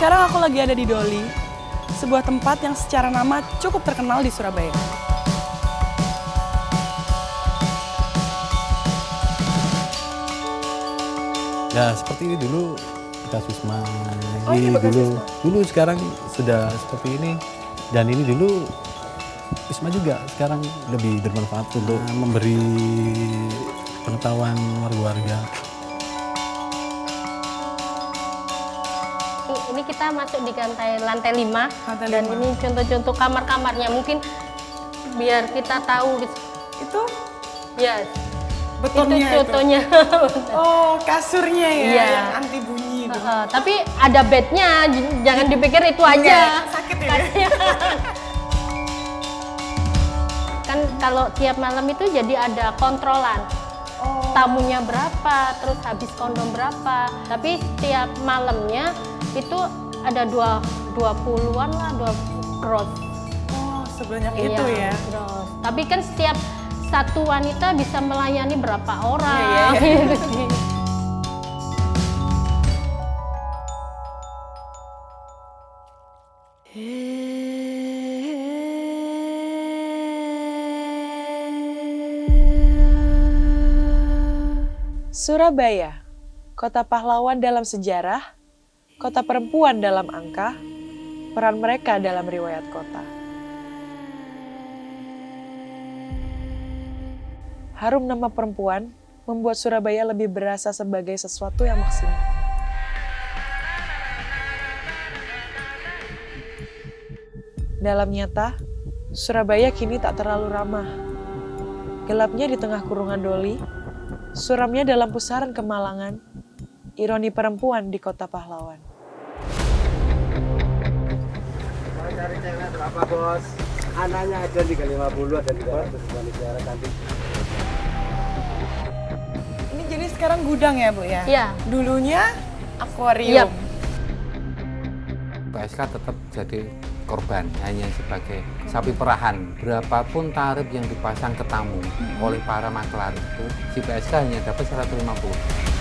Sekarang aku lagi ada di Doli, sebuah tempat yang secara nama cukup terkenal di Surabaya. Ya seperti ini dulu bekas Wisma. Oh, ini bekas Wisma. Dulu sekarang sudah seperti ini, dan ini dulu Wisma juga sekarang lebih bermanfaat untuk memberi pengetahuan warga-warga. Ini kita masuk di lantai 5 dan 5. ini contoh-contoh kamar-kamarnya, mungkin biar kita tahu Itu ya. betonnya Itu contohnya. Oh, kasurnya ya, Iya. yang anti bunyi itu. Tapi ada bednya, jangan dipikir itu aja. Sakit ya? Kan kalau tiap malam itu jadi ada kontrolan. Oh. Tamunya berapa, terus habis kondom berapa. Tapi tiap malamnya itu ada 20-an lah, 20 gross. Oh, sebanyak itu ya? Gross. Tapi kan setiap satu wanita bisa melayani berapa orang. Iya. Gitu sih. Surabaya, kota pahlawan dalam sejarah, kota perempuan dalam angka, peran mereka dalam riwayat kota. Harum nama perempuan membuat Surabaya lebih berasa sebagai sesuatu yang maksimal. Dalam nyata, Surabaya kini tak terlalu ramah. Gelapnya di tengah kurungan Doli, suramnya dalam pusaran kemalangan, ironi perempuan di kota pahlawan. Mau cari cewek berapa, Bos? Anaknya ada 350, ada 300 wanita cantik. Ini jadi sekarang gudang ya, Bu ya? Iya. Dulunya akuarium. Yap. PSK tetap jadi korban hanya sebagai sapi perahan. Berapapun tarif yang dipasang ke tamu oleh para makelar itu, si PSK hanya dapat 150.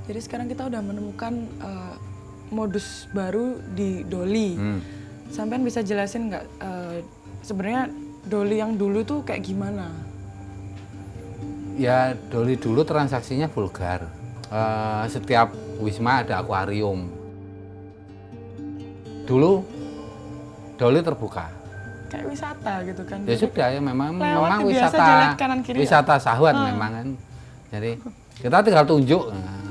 Jadi sekarang kita udah menemukan modus baru di Doli. Sampean bisa jelasin nggak sebenarnya Doli yang dulu tuh kayak gimana? Ya, Doli dulu transaksinya vulgar. Setiap wisma ada akuarium. Dulu Doli terbuka. Kayak wisata gitu kan? Ya sudah ya, memang Lewat biasa jalan kanan kiri. wisata syahwat memang kan. Jadi kita tinggal tunjuk. Nah,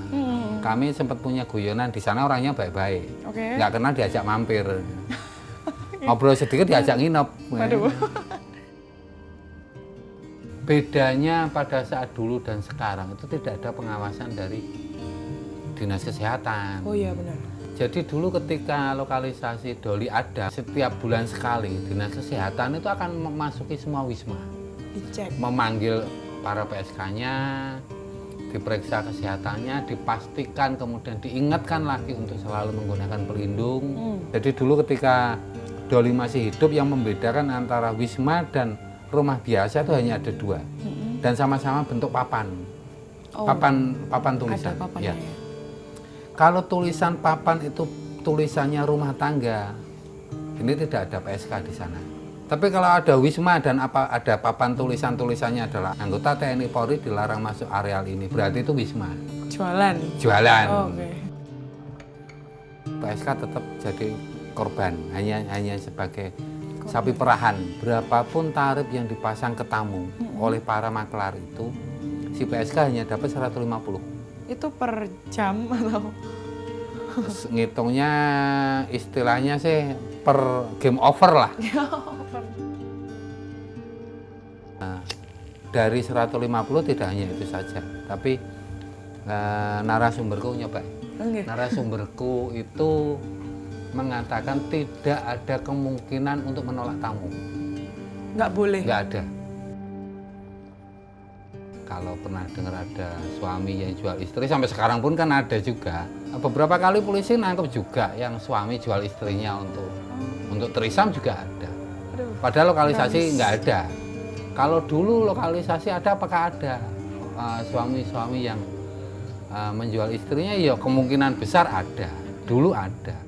kami sempat punya guyonan di sana, orangnya baik-baik. Oke. Nggak kenal diajak mampir. Ngobrol sedikit diajak nginep. Waduh. Bedanya pada saat dulu dan sekarang itu tidak ada pengawasan dari Dinas Kesehatan. Oh iya benar. Jadi dulu ketika lokalisasi Doli ada, setiap bulan sekali Dinas Kesehatan itu akan memasuki semua wisma. Dicek. Memanggil para PSK-nya, diperiksa kesehatannya, dipastikan, kemudian diingatkan lagi untuk selalu menggunakan pelindung. Jadi dulu ketika Doli masih hidup, yang membedakan antara wisma dan rumah biasa itu hanya ada 2. Dan sama-sama bentuk papan. Oh, Papan tulisan. ada papannya ya. Kalau tulisan papan itu tulisannya rumah tangga, ini tidak ada PSK di sana. Tapi kalau ada wisma dan ada papan tulisannya adalah anggota TNI Polri dilarang masuk areal ini, berarti itu wisma. Jualan. Jualan. Oh, oke. PSK tetap jadi korban, hanya sebagai sapi perahan. Berapapun tarif yang dipasang ke tamu oleh para makelar itu, si PSK hanya dapat 150. Itu per jam atau? Ngitungnya istilahnya sih per game over lah. Nah, dari 150 tidak hanya itu saja, tapi narasumberku nyoba. Okay. Narasumberku itu mengatakan tidak ada kemungkinan untuk menolak tamu. Nggak boleh? Nggak ada. kalau pernah dengar ada suami yang jual istri, sampai sekarang pun kan ada juga. Beberapa kali polisi nangkep juga yang suami jual istrinya untuk trisam juga ada. Padahal lokalisasi nggak ada. Kalau dulu lokalisasi ada, apakah ada suami-suami yang menjual istrinya? Ya kemungkinan besar ada. Dulu ada.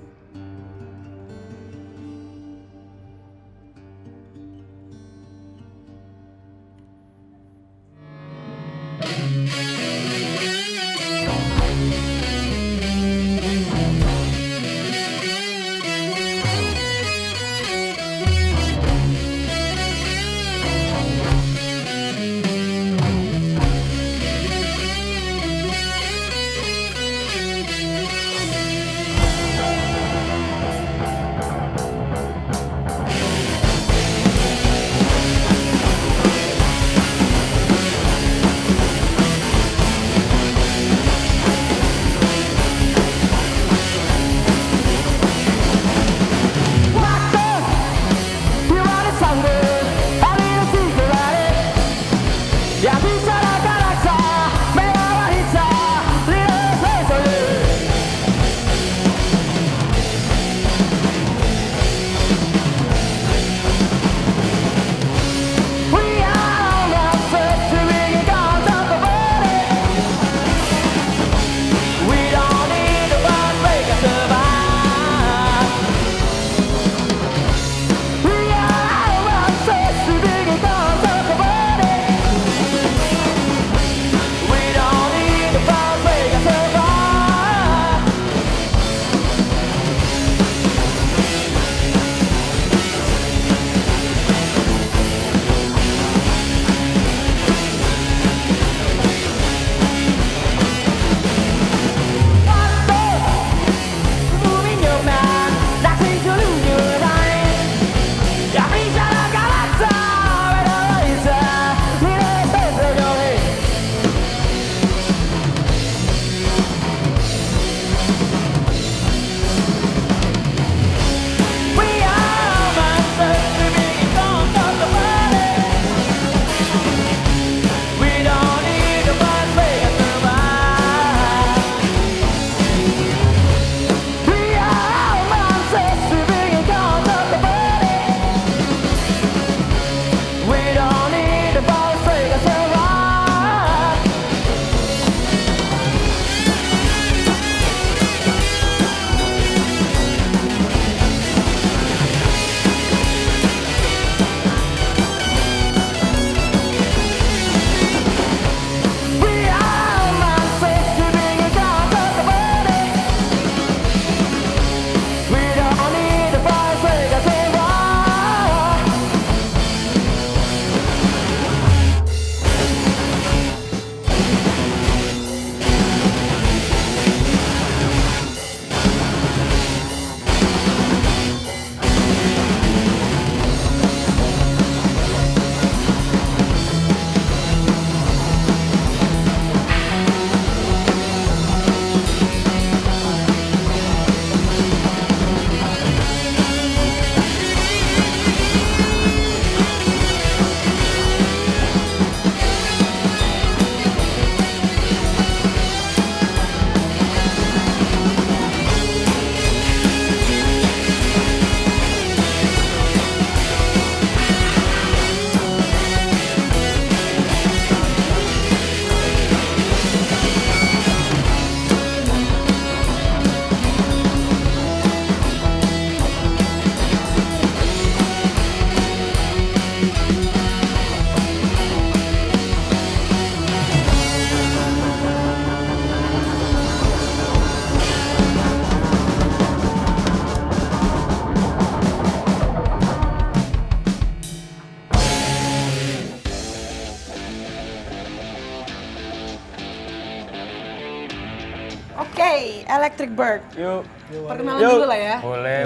Oke, Electric Bird. Yuk. Perkenalan dulu lah ya. Boleh.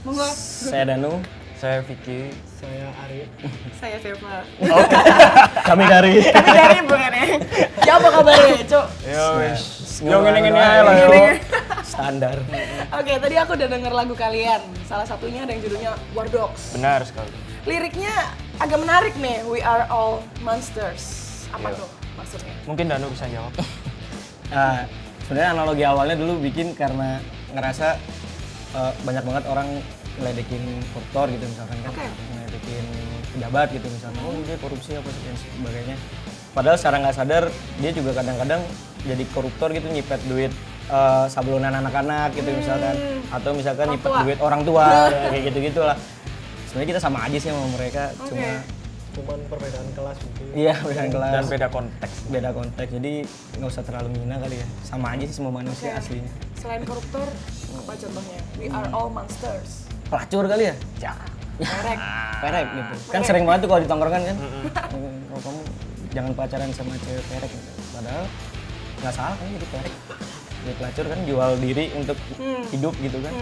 Monggo. Saya Danu, saya Vicky, saya Ari. Saya Seva. Kami dari. Kami dari bukan ya. Ya apa kabarnya, Cuk? Yo wis. Yo ngene-ngene ae lah yo. Standar. Oke, tadi aku udah denger lagu kalian. Salah satunya ada yang judulnya War Dogs. Benar sekali. Liriknya agak menarik nih, We Are All Monsters. Apa tuh maksudnya? Mungkin Danu bisa jawab. Nah, sebenarnya analogi awalnya dulu bikin karena ngerasa banyak banget orang ngeledekin koruptor gitu misalkan kan, ngeledekin pejabat gitu misalkan, oh dia korupsi apa dan sebagainya. Padahal secara nggak sadar dia juga kadang-kadang jadi koruptor gitu, nyipet duit sablonan anak-anak gitu misalkan, atau misalkan nyipet duit orang tua kayak gitu-gitu lah. Sebenarnya kita sama aja sih sama mereka, Cuman perbedaan kelas mungkin. iya perbedaan kelas Dan beda konteks. beda konteks, jadi nggak usah terlalu menghina kali ya, sama aja sih semua manusia aslinya. Selain koruptor, apa contohnya? We are all monsters. Pelacur kali ya? Perek gitu. Kan sering banget tuh kalau di tongkrongan kan. Oh, kamu jangan pacaran sama cewek perek gitu. Padahal nggak salah kan jadi perek. Jadi pelacur kan jual diri untuk hidup gitu kan.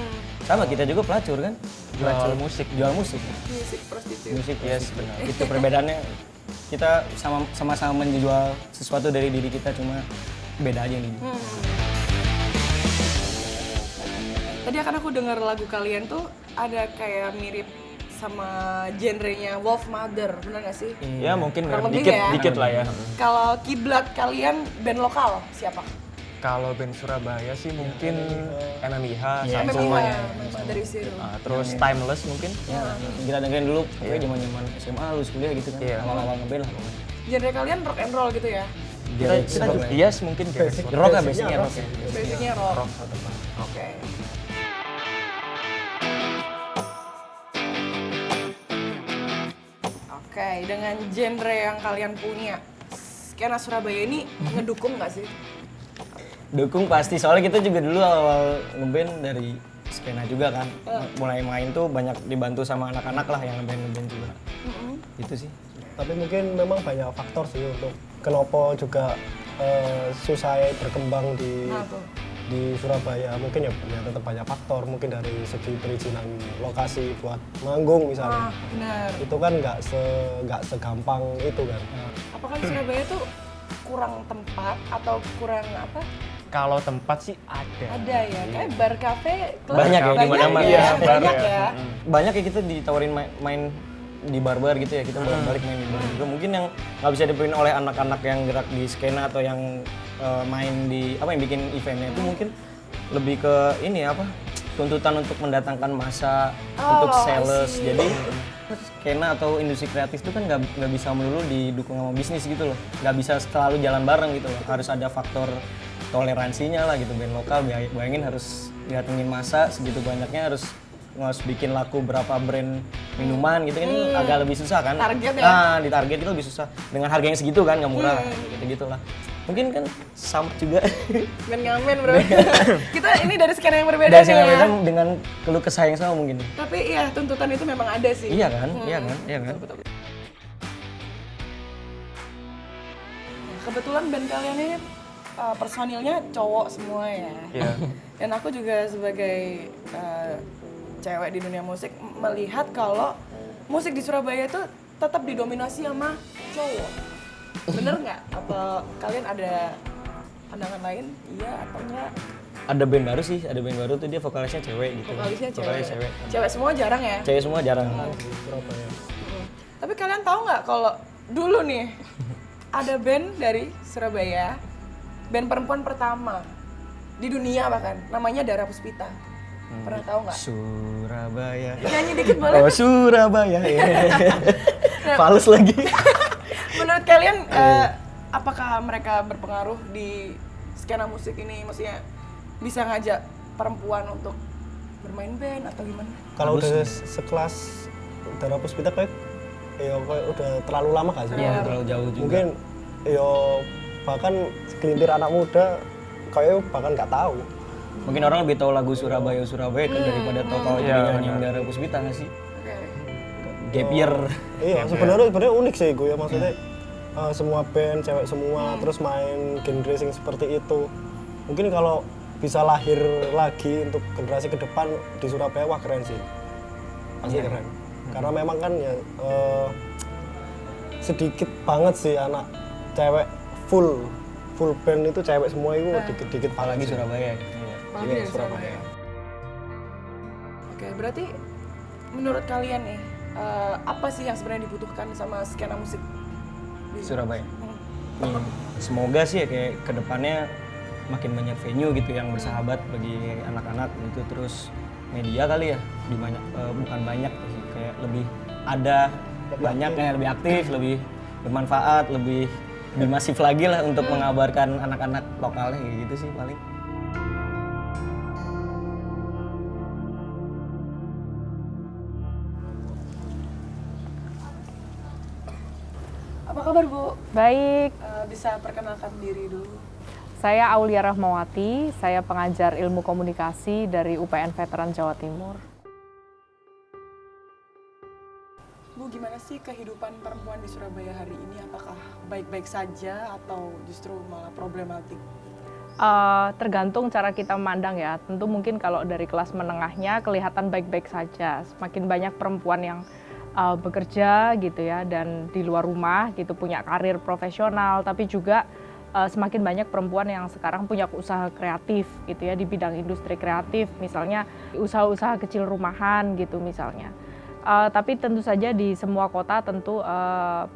Sama kita juga pelacur kan. Jual musik. Jual musik. Musik prostitusi. Musik yes benar. Itu perbedaannya. Kita sama-sama menjual sesuatu dari diri kita, cuma beda aja nih. Tadi kan aku dengar lagu kalian tuh ada kayak mirip sama genrenya Wolf Mother, benar nggak sih? Ya mungkin Kurang lebih dikit, ya. dikit lah ya. Kalau kiblat kalian band lokal siapa? Kalau band Surabaya sih mungkin MMIH Iya, sama Memang dari Zero. terus Timeless mungkin. Ya, kita dengerin dulu pokoknya zaman-zaman SMA lulus kuliah gitu kan. Iya. Awal-awal ngeband lah. Genre kalian rock and roll gitu ya? Kita juga yes mungkin kayak Rock kan basicnya rock ya. Basicnya rock. Oke. Oke, dengan genre yang kalian punya, skena Surabaya ini ngedukung nggak sih? Dukung pasti, soalnya kita juga dulu awal ngeband dari skena juga kan. Mulai main tuh banyak dibantu sama anak-anak lah yang ngeband juga. Itu sih. Tapi mungkin memang banyak faktor sih untuk kenapa juga susah berkembang di Surabaya. Mungkin ya tetap banyak faktor, mungkin dari segi perizinan lokasi buat manggung misalnya. Benar. Itu kan nggak segampang itu kan. Apakah di Surabaya tuh kurang tempat atau kurang apa? Kalau tempat sih ada. Ada ya, kayak bar cafe Banyak ya, di mana-mana. ya, Iya, bar banyak ya. ya. Banyak ya kita ditawarin main di bar-bar gitu ya, kita balik main di bar juga. Mungkin yang nggak bisa dipenuhi oleh anak-anak yang gerak di skena atau yang main di yang bikin eventnya itu mungkin lebih ke ini apa, tuntutan untuk mendatangkan massa, untuk sales. Jadi skena atau industri kreatif itu kan nggak bisa melulu didukung sama bisnis gitu loh, nggak bisa selalu jalan bareng gitu loh, harus ada faktor toleransinya lah gitu. Band lokal bayangin harus datengin massa segitu banyaknya, harus bikin laku berapa brand minuman gitu kan, agak lebih susah kan. Target ya? Nah, di target itu lebih susah dengan harga yang segitu kan, nggak murah gitu lah. Mungkin kan sama juga Ben ngamen bro. Kita ini dari skena yang berbeda dari nih ya. yang dengan keluh kesah yang sama mungkin. Tapi iya, tuntutan itu memang ada sih. Iya kan, iya kan. Kebetulan band kalian ini personilnya cowok semua ya. Iya. Dan aku juga sebagai cewek di dunia musik melihat kalau musik di Surabaya itu tetap didominasi sama cowok. Bener nggak? Apa kalian ada pandangan lain? Iya atau enggak? Ada band baru sih, ada band baru tuh dia vokalisnya cewek gitu. Vokalisnya Vokalisnya cewek. Cewek semua jarang ya? Cewek semua jarang. Tapi kalian tahu nggak kalau dulu nih ada band dari Surabaya, band perempuan pertama di dunia bahkan, namanya Dara Puspita. Pernah tahu nggak? Surabaya. Nyanyi dikit boleh? Oh Surabaya. Fals lagi. Menurut kalian apakah mereka berpengaruh di skena musik ini? Maksudnya bisa ngajak perempuan untuk bermain band atau gimana? Kalau udah sekelas Dara Puspita kayak udah terlalu lama gak sih? Iya, terlalu jauh juga. Mungkin bahkan segelintir anak muda kayak bahkan nggak tahu. Mungkin orang lebih tahu lagu Surabaya daripada tahu kalau dia nyanyi Dara Puspita nggak sih? Gap year. Iya, sebenarnya unik sih gue ya, maksudnya semua band cewek semua terus main genre sing seperti itu. Mungkin kalau bisa lahir lagi untuk generasi ke depan di Surabaya, wah keren sih. Pasti keren. Karena memang kan ya sedikit banget sih anak cewek full band itu cewek semua itu dikit-dikit Apalagi Surabaya. Apalagi dari Surabaya. Oke, berarti menurut kalian nih apa sih yang sebenarnya dibutuhkan sama skena musik di Surabaya. Ya, semoga sih ya kayak kedepannya makin banyak venue gitu yang bersahabat bagi anak-anak gitu, terus media kali ya bukan banyak sih, kayak lebih ada banyak yang lebih aktif, lebih bermanfaat, lebih masif lagi lah untuk mengabarkan anak-anak lokalnya kayak gitu sih paling. Apa kabar Bu? Baik, Bisa perkenalkan diri dulu. saya Aulia Rahmawati, saya pengajar ilmu komunikasi dari UPN Veteran Jawa Timur. Bu, gimana sih kehidupan perempuan di Surabaya hari ini? Apakah baik-baik saja atau justru malah problematik? Tergantung cara kita memandang ya, tentu mungkin kalau dari kelas menengahnya kelihatan baik-baik saja, semakin banyak perempuan yang bekerja gitu ya, dan di luar rumah gitu punya karir profesional, tapi juga semakin banyak perempuan yang sekarang punya usaha kreatif gitu ya, di bidang industri kreatif, misalnya usaha-usaha kecil rumahan gitu misalnya. Tapi tentu saja di semua kota tentu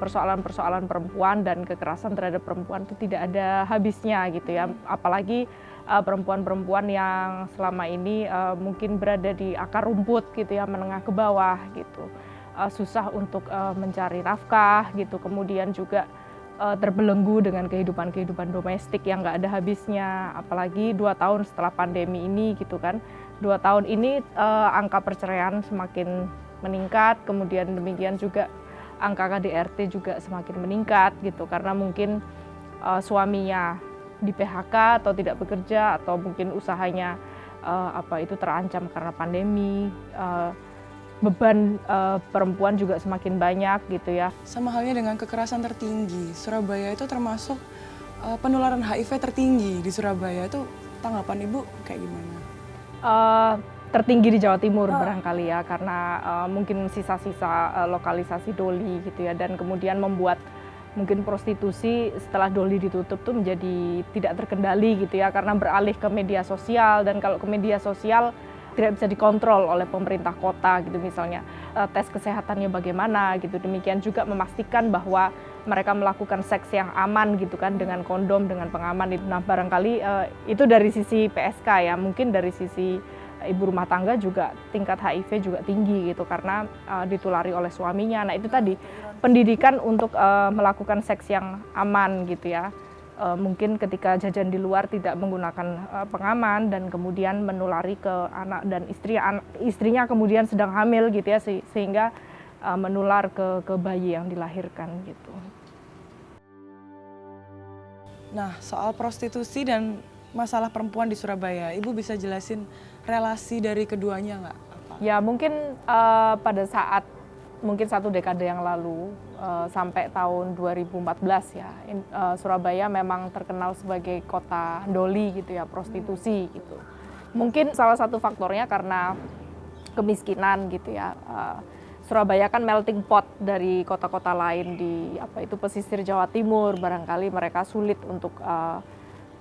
persoalan-persoalan perempuan dan kekerasan terhadap perempuan itu tidak ada habisnya gitu ya, apalagi perempuan-perempuan yang selama ini mungkin berada di akar rumput gitu ya, menengah ke bawah gitu, susah untuk mencari nafkah gitu, kemudian juga terbelenggu dengan kehidupan domestik yang nggak ada habisnya, apalagi 2 tahun setelah pandemi ini gitu kan. 2 tahun ini angka perceraian semakin meningkat, kemudian demikian juga angka KDRT juga semakin meningkat gitu, karena mungkin suaminya di PHK atau tidak bekerja, atau mungkin usahanya terancam karena pandemi. Beban perempuan juga semakin banyak gitu ya. Sama halnya dengan kekerasan tertinggi, Surabaya itu termasuk penularan HIV tertinggi di Surabaya. Itu tanggapan Ibu kayak gimana? Tertinggi di Jawa Timur barangkali ya, karena mungkin sisa-sisa lokalisasi doli gitu ya, dan kemudian membuat mungkin prostitusi setelah doli ditutup tuh menjadi tidak terkendali gitu ya, karena beralih ke media sosial, dan kalau ke media sosial tidak bisa dikontrol oleh pemerintah kota gitu misalnya, tes kesehatannya bagaimana gitu, demikian juga memastikan bahwa mereka melakukan seks yang aman gitu kan, dengan kondom, dengan pengaman. Nah barangkali itu dari sisi PSK ya, mungkin dari sisi ibu rumah tangga juga tingkat HIV juga tinggi gitu, karena ditulari oleh suaminya. Nah itu tadi pendidikan untuk melakukan seks yang aman gitu ya. Mungkin ketika jajan di luar tidak menggunakan pengaman, dan kemudian menulari ke anak dan istrinya kemudian sedang hamil gitu ya, sehingga menular ke bayi yang dilahirkan gitu. Nah, soal prostitusi dan masalah perempuan di Surabaya, Ibu bisa jelasin relasi dari keduanya nggak? Ya mungkin pada saat mungkin 1 dekade yang lalu sampai tahun 2014 ya, Surabaya memang terkenal sebagai kota doli gitu ya, prostitusi gitu. Mungkin salah satu faktornya karena kemiskinan gitu ya. Surabaya kan melting pot dari kota-kota lain di pesisir Jawa Timur, barangkali mereka sulit untuk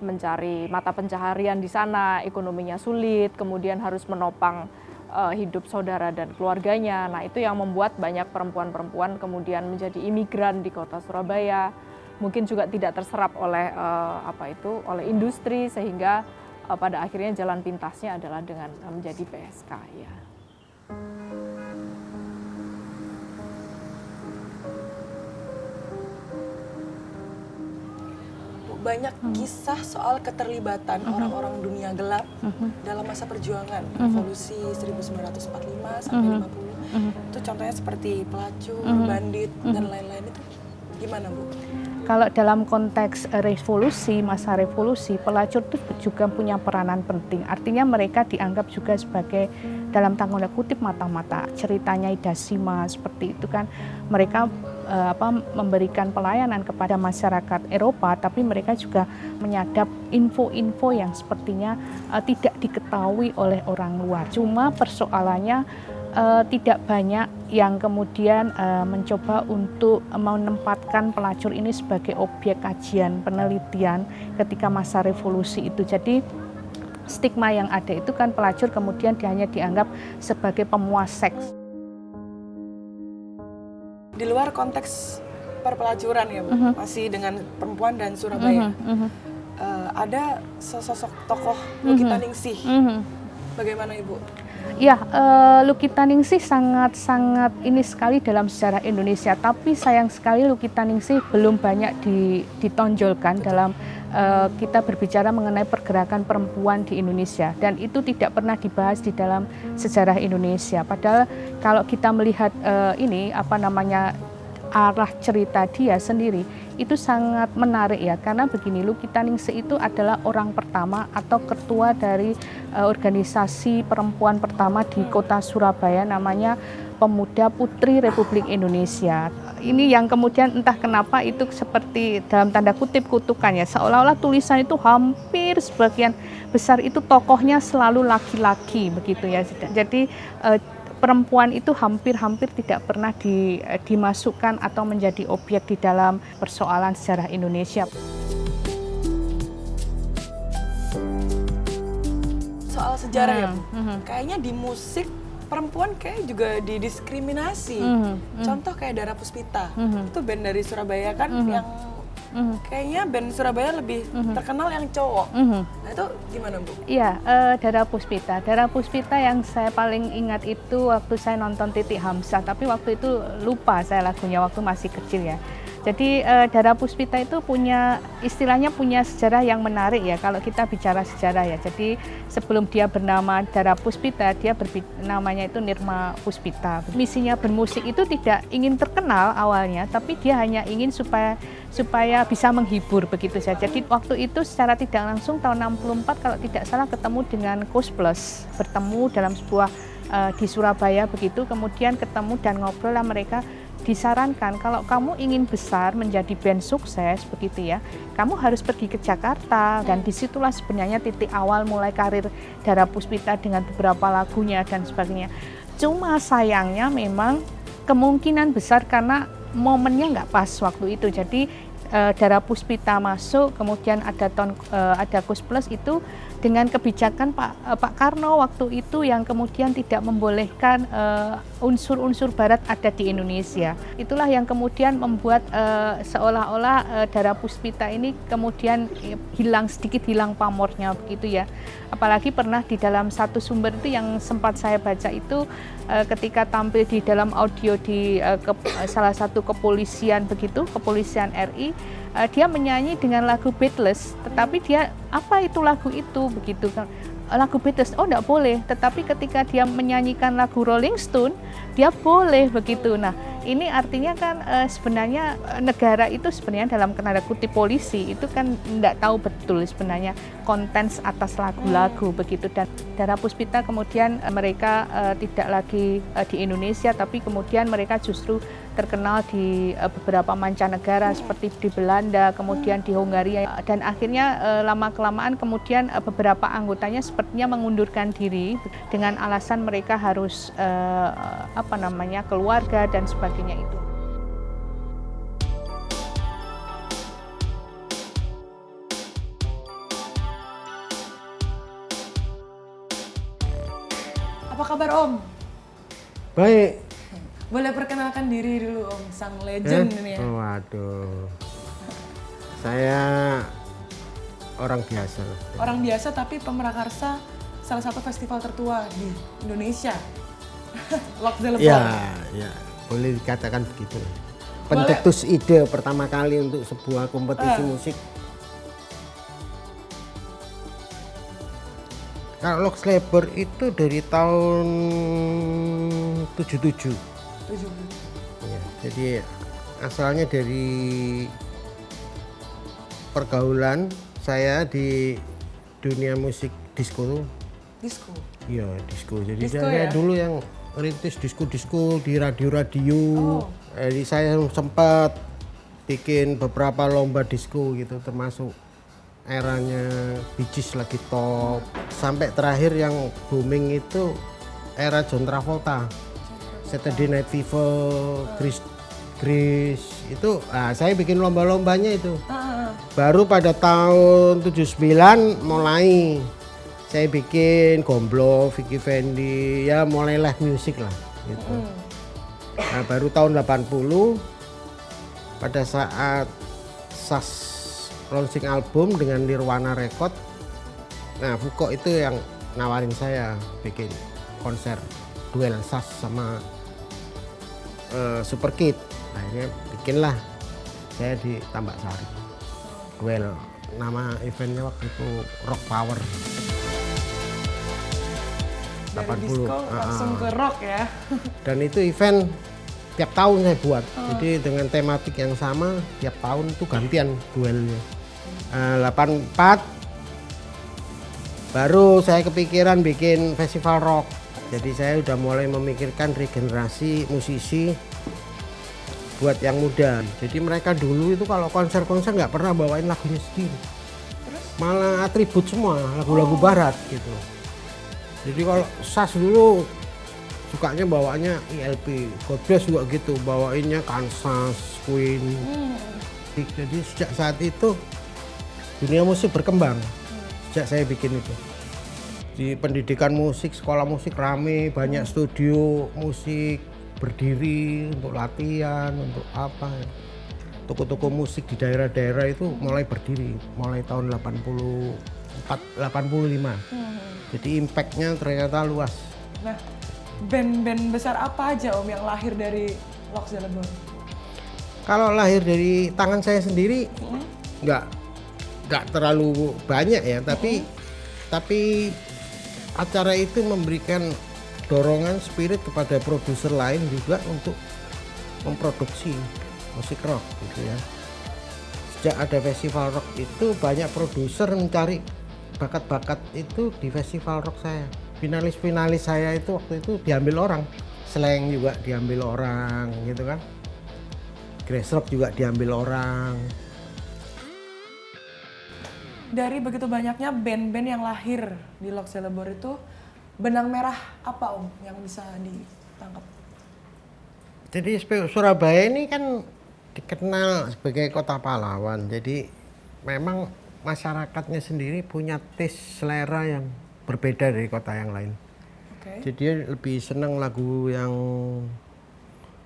mencari mata pencaharian di sana, ekonominya sulit, kemudian harus menopang hidup saudara dan keluarganya. Nah itu yang membuat banyak perempuan-perempuan kemudian menjadi imigran di kota Surabaya. Mungkin juga tidak terserap oleh oleh industri, sehingga pada akhirnya jalan pintasnya adalah dengan menjadi PSK ya. Banyak kisah soal keterlibatan orang-orang dunia gelap dalam masa perjuangan revolusi 1945 sampai 50. Itu contohnya seperti pelacur, bandit, dan lain-lain. Itu gimana Bu? Kalau dalam konteks revolusi, masa revolusi, pelacur itu juga punya peranan penting. Artinya mereka dianggap juga sebagai dalam tanda kutip mata-mata ceritanya Ida Sima seperti itu kan. Mereka memberikan pelayanan kepada masyarakat Eropa, tapi mereka juga menyadap info-info yang sepertinya tidak diketahui oleh orang luar. Cuma persoalannya tidak banyak yang kemudian mencoba untuk menempatkan pelacur ini sebagai objek kajian penelitian ketika masa revolusi itu. Jadi stigma yang ada itu kan pelacur kemudian hanya dianggap sebagai pemuas seks. Di luar konteks perpelacuran ya Bu, masih dengan perempuan dan Surabaya. Ada sosok tokoh Lukita Ningsih. Bagaimana Ibu? Ya, Lukita Ningsih sangat ini sekali dalam sejarah Indonesia. Tapi sayang sekali Lukita Ningsih belum banyak ditonjolkan dalam kita berbicara mengenai pergerakan perempuan di Indonesia. Dan itu tidak pernah dibahas di dalam sejarah Indonesia. Padahal kalau kita melihat arah cerita dia sendiri itu sangat menarik ya, karena begini, Lukita Ningsih itu adalah orang pertama atau ketua dari organisasi perempuan pertama di kota Surabaya, namanya Pemuda Putri Republik Indonesia. Ini yang kemudian entah kenapa itu seperti dalam tanda kutip kutukan ya, seolah-olah tulisan itu hampir sebagian besar itu tokohnya selalu laki-laki begitu ya. Jadi perempuan itu hampir-hampir tidak pernah dimasukkan atau menjadi objek di dalam persoalan sejarah Indonesia. Soal sejarah ya Bu, kayaknya di musik perempuan kayak juga didiskriminasi. Contoh kayak Dara Puspita, itu band dari Surabaya kan yang kayaknya band Surabaya lebih terkenal yang cowok. Nah itu gimana Bu? Iya, Dara Puspita. Dara Puspita yang saya paling ingat itu waktu saya nonton Titik Hamzah, tapi waktu itu lupa saya lagunya waktu masih kecil ya. Jadi Dara Puspita itu istilahnya punya sejarah yang menarik ya kalau kita bicara sejarah ya. Jadi sebelum dia bernama Dara Puspita, dia namanya itu Nirma Puspita. Misinya bermusik itu tidak ingin terkenal awalnya, tapi dia hanya ingin supaya bisa menghibur begitu saja. Jadi waktu itu secara tidak langsung tahun 64 kalau tidak salah ketemu dengan Koes Plus, bertemu dalam sebuah di Surabaya begitu, kemudian ketemu dan ngobrol lah mereka. Disarankan kalau kamu ingin besar menjadi band sukses begitu ya, kamu harus pergi ke Jakarta, dan disitulah sebenarnya titik awal mulai karir Dara Puspita dengan beberapa lagunya dan sebagainya. Cuma sayangnya memang kemungkinan besar karena momennya nggak pas waktu itu, jadi Dara Puspita masuk, kemudian ada Koes Plus itu dengan kebijakan Pak Karno waktu itu yang kemudian tidak membolehkan unsur-unsur Barat ada di Indonesia. Itulah yang kemudian membuat seolah-olah Dara Puspita ini kemudian sedikit hilang pamornya begitu ya. Apalagi pernah di dalam satu sumber itu yang sempat saya baca itu ketika tampil di dalam audio di salah satu kepolisian begitu, kepolisian RI, dia menyanyi dengan lagu Beatles, tetapi dia apa itu lagu itu begitu kan, lagu Beatles, oh enggak boleh, tetapi ketika dia menyanyikan lagu Rolling Stone dia boleh begitu. Nah ini artinya kan sebenarnya negara itu sebenarnya dalam tanda kutip polisi itu kan enggak tahu betul sebenarnya konten atas lagu-lagu begitu. Dan Dara Puspita kemudian mereka tidak lagi di Indonesia, tapi kemudian mereka justru terkenal di beberapa mancanegara seperti di Belanda, kemudian di Hongaria, dan akhirnya lama-kelamaan kemudian beberapa anggotanya sepertinya mengundurkan diri dengan alasan mereka harus keluarga dan sebagainya itu. Apa kabar Om? Baik. Boleh perkenalkan diri dulu Om, sang legend ini ya. Waduh. Saya orang biasa. Orang biasa tapi pemrakarsa salah satu festival tertua di Indonesia. Lockzelle Pop. Ya, boleh dikatakan begitu. Pencetus ide pertama kali untuk sebuah kompetisi musik. Kalau Lockzelle Pop itu dari tahun 77. Ya, jadi asalnya dari pergaulan saya di dunia musik disco. Disco? Iya, disco. Jadi Disco saya ya? dulu yang rintis disco-disco di radio-radio. Jadi saya sempat bikin beberapa lomba disco gitu, termasuk eranya Bee Gees lagi top. Sampai terakhir yang booming itu era John Travolta. Saturday Night Fever, Grease itu, saya bikin lomba-lombanya itu. Baru pada tahun 79 mulai saya bikin Gomblo, Vicky Fendi, ya mulai live music lah gitu. Nah baru tahun 80 pada saat SAS launching album dengan Nirwana Record. Nah, Fuko itu yang nawarin saya bikin konser duel SAS sama Super Kid. Akhirnya bikinlah saya di Tambak Sari. Duel, nama eventnya waktu itu Rock Power. Dari disco langsung ke rock ya. Dan itu event tiap tahun saya buat. Jadi dengan tematik yang sama tiap tahun itu gantian duelnya. 84 baru saya kepikiran bikin festival rock. Jadi saya udah mulai memikirkan regenerasi musisi buat yang muda. Jadi mereka dulu itu kalau konser-konser nggak pernah bawain lagunya sendiri. Malah atribut semua, lagu-lagu barat gitu. Jadi kalau SAS dulu sukanya bawaannya ILP, God Bless juga gitu, bawainnya Kansas, Queen. Jadi sejak saat itu dunia musik berkembang. Sejak saya bikin itu. Di pendidikan musik, sekolah musik rame, banyak studio musik berdiri untuk latihan, untuk apa. Toko-toko musik di daerah-daerah itu mulai berdiri, mulai tahun 84, 85. Jadi impact-nya ternyata luas. Nah, band-band besar apa aja Om yang lahir dari Lok Zelebon? Kalau lahir dari tangan saya sendiri, nggak terlalu banyak ya, tapi acara itu memberikan dorongan spirit kepada produser lain juga untuk memproduksi musik rock gitu ya. Sejak ada festival rock itu banyak produser mencari bakat-bakat itu di festival rock saya. Finalis saya itu waktu itu diambil orang, Slang juga diambil orang gitu kan, Grass Rock juga diambil orang. Dari begitu banyaknya band-band yang lahir di Lok Zelebor itu, benang merah apa Om yang bisa ditangkap? Jadi Surabaya ini kan dikenal sebagai kota pahlawan. Jadi memang masyarakatnya sendiri punya taste selera yang berbeda dari kota yang lain. Jadi dia lebih senang lagu yang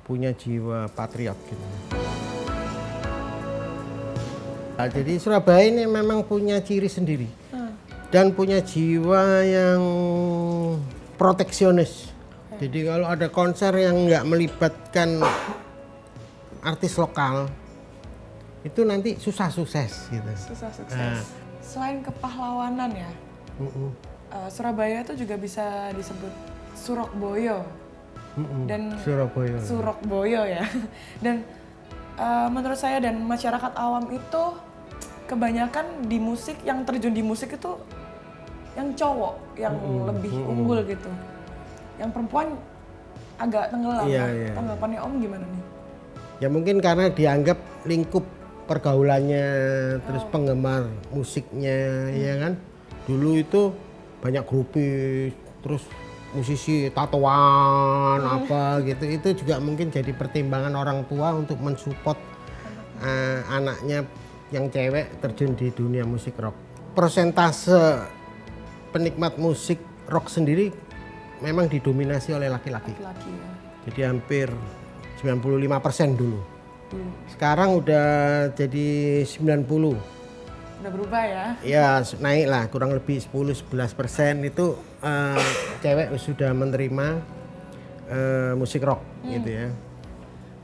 punya jiwa patriot gitu. Nah, jadi Surabaya ini memang punya ciri sendiri dan punya jiwa yang proteksionis. Jadi kalau ada konser yang nggak melibatkan artis lokal, itu nanti susah sukses gitu. Susah sukses. Selain kepahlawanan ya, Surabaya itu juga bisa disebut Surokboyo dan Surokboyo ya. Dan menurut saya dan masyarakat awam itu kebanyakan di musik yang terjun di musik itu yang cowok yang lebih unggul gitu. Yang perempuan agak tenggelam. Tanggapannya Om gimana nih? Ya mungkin karena dianggap lingkup pergaulannya, terus penggemar musiknya, ya kan. Dulu itu banyak grupis, terus musisi tatoan apa gitu. Itu juga mungkin jadi pertimbangan orang tua untuk mensupport anaknya yang cewek terjun di dunia musik rock. Persentase penikmat musik rock sendiri memang didominasi oleh laki-laki. Laki-laki ya. Jadi hampir 95% dulu. Sekarang udah jadi 90. Udah berubah ya? Ya naik lah, kurang lebih 10-11% itu cewek sudah menerima musik rock gitu ya.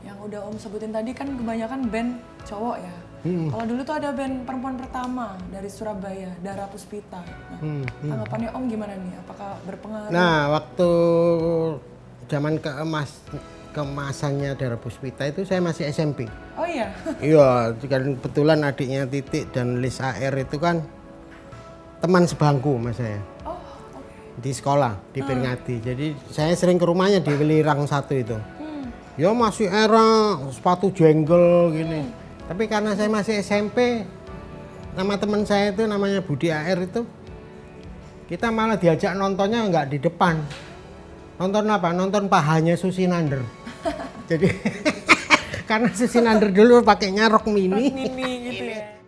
Yang udah Om sebutin tadi kan kebanyakan band cowok ya. Kalau dulu tuh ada band perempuan pertama dari Surabaya, Dara Puspita. Nah, tanggapannya Om gimana nih? Apakah berpengaruh? Nah, waktu zaman keemasannya Dara Puspita itu saya masih SMP. Oh iya? Iya, kebetulan adiknya Titik dan Lis AR itu kan teman sebangku sama saya. Oh, di sekolah, di Peringati. Jadi saya sering ke rumahnya di Welirang 1 itu. Ya masih era sepatu jenggel gini. Tapi karena saya masih SMP, nama teman saya itu namanya Budi AR itu, kita malah diajak nontonnya nggak di depan. Nonton apa? Nonton pahanya Susi Nander. Jadi karena Susi Nander dulu pakainya rok mini. Gitu ya.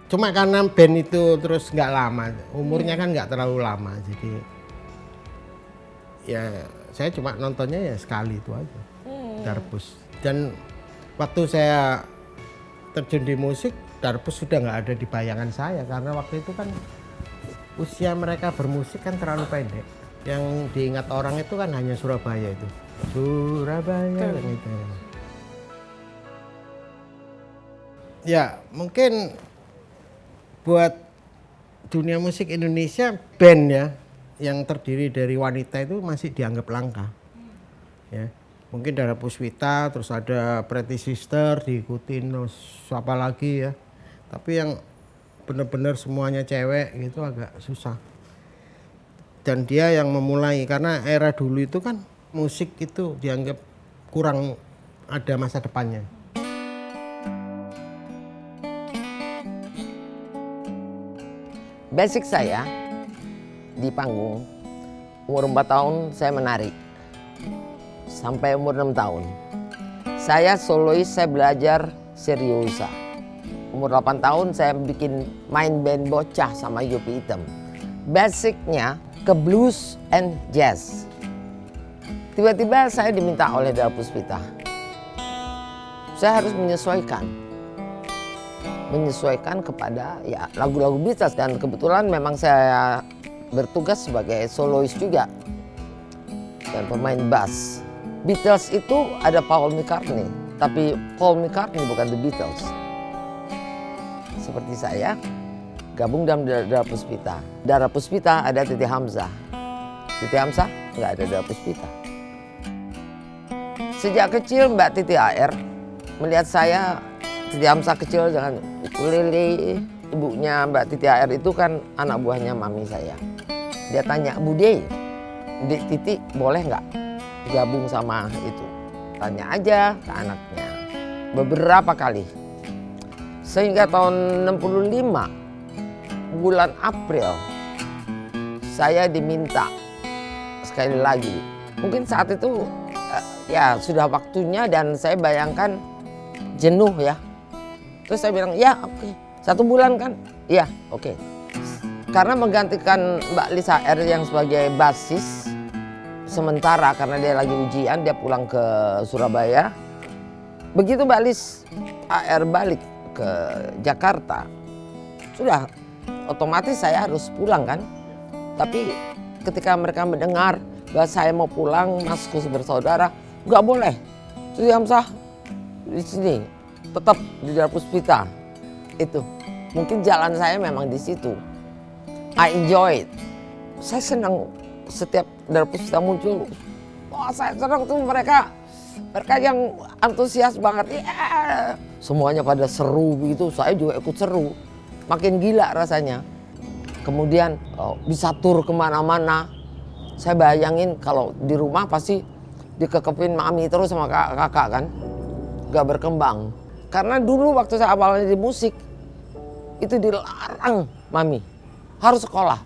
Cuma karena band itu terus nggak lama, umurnya kan nggak terlalu lama, jadi ya saya cuma nontonnya ya sekali itu aja, Darbus. Dan Waktu saya terjun di musik, Darpus sudah nggak ada di bayangan saya karena waktu itu kan usia mereka bermusik kan terlalu pendek. Yang diingat orang itu kan hanya Surabaya itu. Surabaya yang itu. Ya, mungkin buat dunia musik Indonesia band ya yang terdiri dari wanita itu masih dianggap langka. Ya. Mungkin Dara Puspita, terus ada Pretty Sister, diikutin terus siapa lagi ya. Tapi yang benar-benar semuanya cewek gitu agak susah. Dan dia yang memulai karena era dulu itu kan musik itu dianggap kurang ada masa depannya. Basic saya di panggung, umur 4 tahun saya menari. Sampai umur 6 tahun. Saya solois, saya belajar seriosa. Umur 8 tahun saya bikin main band bocah sama Yopi Hitam. Basicnya ke blues and jazz. Tiba-tiba saya diminta oleh Dara Puspita. Saya harus menyesuaikan kepada ya lagu-lagu Beatles, dan kebetulan memang saya bertugas sebagai solois juga dan pemain bass. Beatles itu ada Paul McCartney, tapi Paul McCartney bukan The Beatles. Seperti saya gabung dalam Dara Puspita. Dara Puspita ada Titi Hamzah. Titi Hamzah nggak ada Dara Puspita. Sejak kecil Mbak Titi AR melihat saya, Titi Hamzah kecil dengan ukulele. Ibunya Mbak Titi AR itu kan anak buahnya mami saya. Dia tanya, Bude, Dek Titi boleh nggak gabung sama itu? Tanya aja ke anaknya. Beberapa kali. Sehingga tahun 65, bulan April, saya diminta sekali lagi. Mungkin saat itu ya sudah waktunya dan saya bayangkan jenuh ya. Terus saya bilang, ya oke. 1 bulan kan? Iya, oke. Karena menggantikan Mbak Lisa R yang sebagai basis sementara karena dia lagi ujian, dia pulang ke Surabaya. Begitu Mbak Lis AR balik ke Jakarta, sudah otomatis saya harus pulang kan. Tapi ketika mereka mendengar bahwa saya mau pulang, masku bersaudara, nggak boleh. Titi Hamzah di sini, tetap di Dara Puspita. Itu mungkin jalan saya memang di situ. I enjoy it. Saya senang setiap Dara Puspita muncul. Wah, saya senang tuh mereka yang antusias banget. Yeah. Semuanya pada seru begitu, saya juga ikut seru. Makin gila rasanya. Kemudian bisa tur kemana-mana. Saya bayangin kalau di rumah pasti dikekepin mami terus sama kakak kan. Gak berkembang. Karena dulu waktu saya awalnya di musik, itu dilarang mami. Harus sekolah.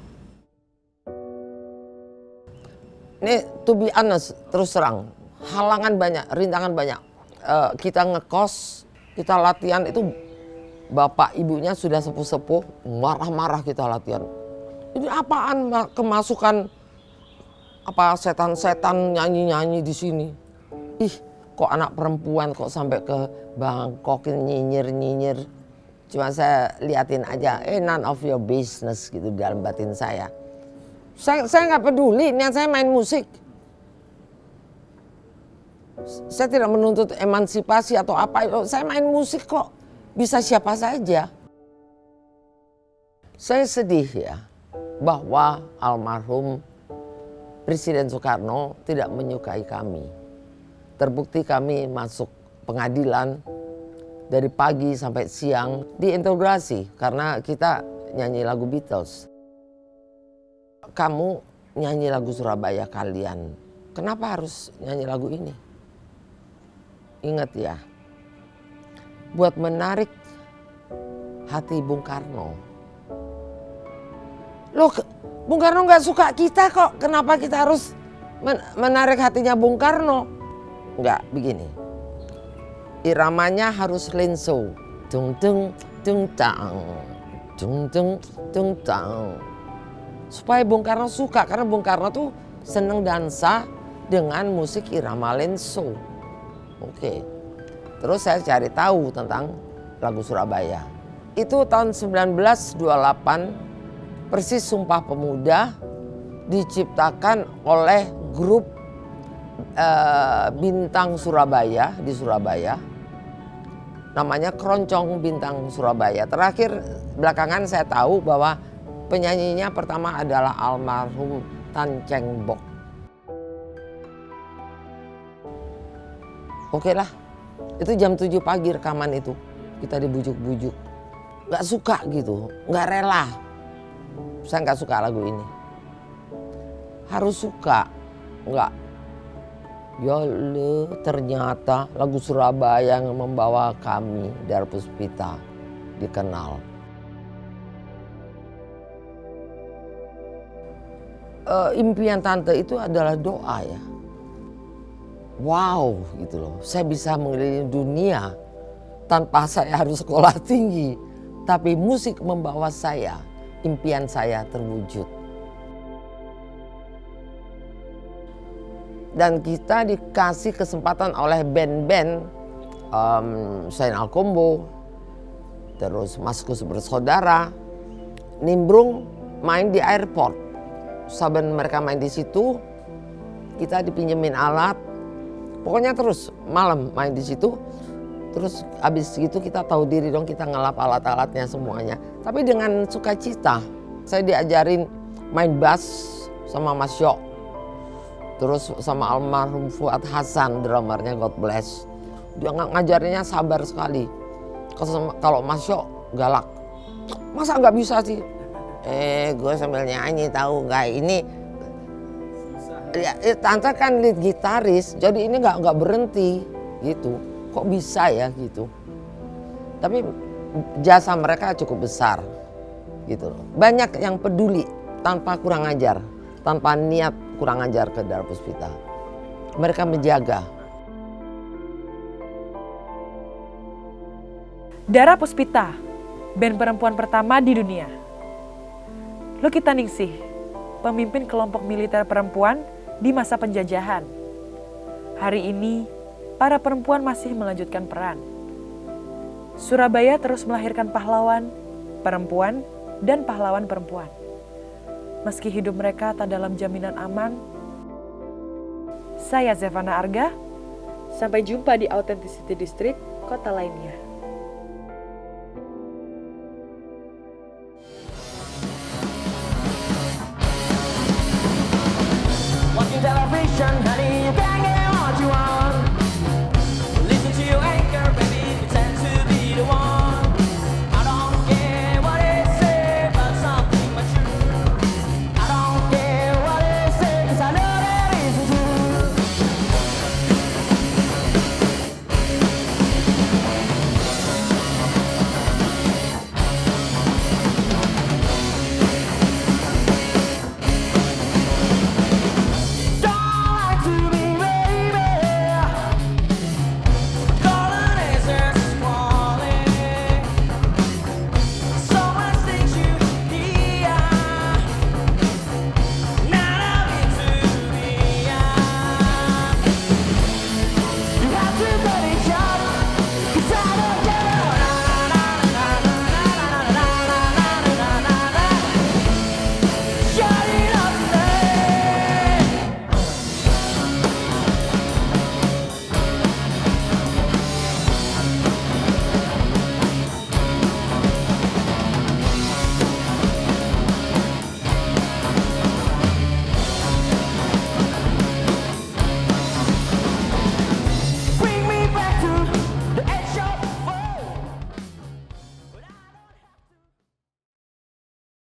Ini to be honest, terus terang. Halangan banyak, rintangan banyak. Kita ngekos, kita latihan itu bapak ibunya sudah sepuh-sepuh, marah-marah kita latihan. Ini apaan kemasukan apa setan-setan nyanyi-nyanyi di sini. Ih, kok anak perempuan kok sampai ke Bangkok nyinyir-nyinyir. Cuma saya liatin aja, none of your business gitu dalam batin saya. Saya nggak peduli, niat saya main musik. Saya tidak menuntut emansipasi atau apa. Saya main musik kok, bisa siapa saja. Saya sedih ya bahwa almarhum Presiden Soekarno tidak menyukai kami. Terbukti kami masuk pengadilan dari pagi sampai siang diinterogasi karena kita nyanyi lagu Beatles. Kamu nyanyi lagu Surabaya kalian, kenapa harus nyanyi lagu ini? Ingat ya, buat menarik hati Bung Karno. Loh, Bung Karno nggak suka kita kok, kenapa kita harus menarik hatinya Bung Karno? Enggak, begini. Iramanya harus lenso. Dung dung dung tang. Dung dung dung tang. Supaya Bung Karno suka, karena Bung Karno tuh seneng dansa dengan musik irama lenso. Oke. Terus saya cari tahu tentang lagu Surabaya. Itu tahun 1928, persis Sumpah Pemuda diciptakan oleh grup Bintang Surabaya di Surabaya. Namanya Keroncong Bintang Surabaya. Terakhir belakangan saya tahu bahwa penyanyinya pertama adalah almarhum Tan Cheng Bok. Oke lah, itu jam 7 pagi rekaman itu. Kita dibujuk-bujuk. Gak suka gitu, gak rela. Saya gak suka lagu ini. Harus suka, enggak. Ya Allah, ternyata lagu Surabaya yang membawa kami Dara Puspita dikenal. Impian tante itu adalah doa ya. Wow gitu loh, saya bisa mengelilingi dunia tanpa saya harus sekolah tinggi. Tapi musik membawa saya, impian saya terwujud. Dan kita dikasih kesempatan oleh band-band Sainal Combo, terus Maskus Bersaudara, nimbrung main di airport. Saben mereka main di situ, kita dipinjemin alat. Pokoknya terus malam main di situ. Terus habis itu kita tahu diri dong, kita ngelap alat-alatnya semuanya. Tapi dengan sukacita. Saya diajarin main bass sama Mas Yok. Terus sama almarhum Fuad Hasan, drummernya God Bless. Dia ngajarinnya sabar sekali. Kalau Mas Yok galak. Masa nggak bisa sih? Gue sambil nyanyi tahu nggak ini. Ya, tante kan lead gitaris, jadi ini nggak berhenti gitu. Kok bisa ya gitu. Tapi jasa mereka cukup besar gitu loh. Banyak yang peduli tanpa kurang ajar, tanpa niat kurang ajar ke Dara Puspita. Mereka menjaga. Dara Puspita, band perempuan pertama di dunia. Lukita Ningsih, pemimpin kelompok militer perempuan di masa penjajahan. Hari ini, para perempuan masih melanjutkan peran. Surabaya terus melahirkan pahlawan, perempuan, dan pahlawan perempuan. Meski hidup mereka tak dalam jaminan aman, saya Zevana Arga, sampai jumpa di Authenticity District, kota lainnya. Watching television